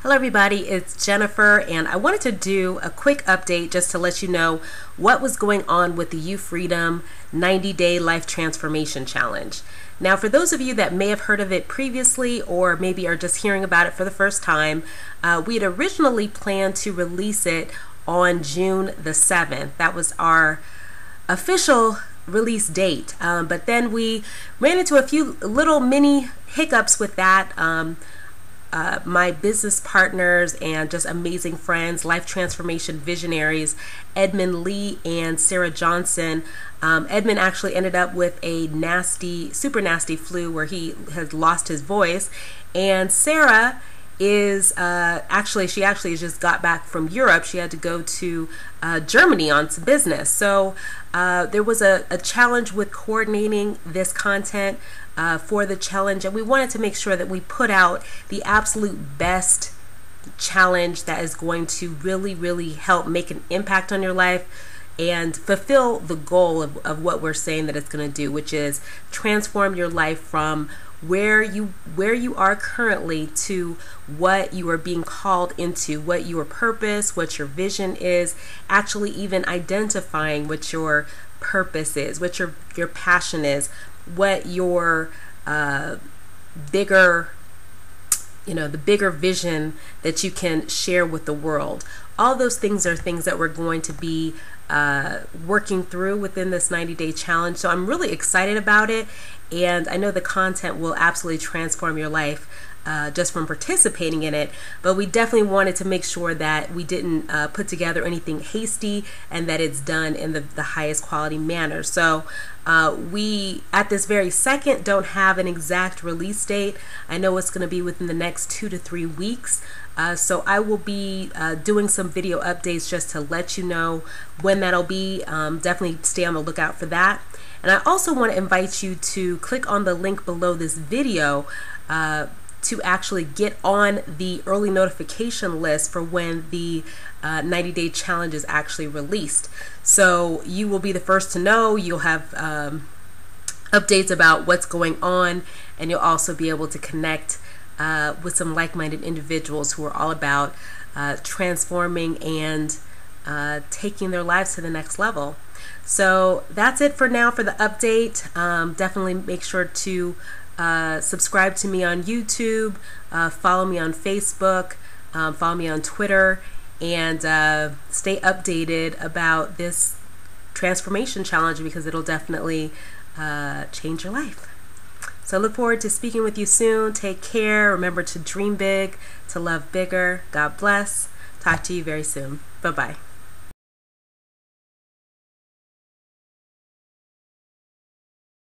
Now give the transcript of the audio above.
Hello everybody, it's Jennifer, and I wanted to do a quick update just to let you know what was going on with the YouFreedom 90-Day Life Transformation Challenge. Now, for those of you that may have heard of it previously or maybe are just hearing about it for the first time, we had originally planned to release it on June the 7th. That was our official release date, but then we ran into a few little mini hiccups with that. My business partners and just amazing friends, life transformation visionaries, Edmund Lee and Sarah Johnson. Edmund actually ended up with a super nasty flu where he has lost his voice, and Sarah is she actually just got back from Europe. She had to go to Germany on some business. So there was a challenge with coordinating this content for the challenge, and we wanted to make sure that we put out the absolute best challenge that is going to really help make an impact on your life and fulfill the goal of what we're saying that it's going to do, which is transform your life from where you are currently to what you are being called into, what your purpose, what your vision is, actually even identifying what your purpose is, what your passion is, what your bigger, the bigger vision that you can share with the world. All those things are things that we're going to be working through within this 90-day challenge. So I'm really excited about it, and I know the content will absolutely transform your life just from participating in it. But we definitely wanted to make sure that we didn't put together anything hasty and that it's done in the highest quality manner. So we, at this very second, don't have an exact release date. I know it's going to be within the next 2 to 3 weeks. So I will be doing some video updates just to let you know when that'll be. Definitely stay on the lookout for that. And I also want to invite you to click on the link below this video to actually get on the early notification list for when the 90-day challenge is actually released. So you will be the first to know. You'll have updates about what's going on, and you'll also be able to connect with some like-minded individuals who are all about transforming and taking their lives to the next level. So that's it for now for the update. Definitely make sure to subscribe to me on YouTube, follow me on Facebook, follow me on Twitter, and stay updated about this transformation challenge, because it'll definitely change your life. So I look forward to speaking with you soon. Take care. Remember to dream big, to love bigger. God bless. Talk to you very soon. Bye-bye.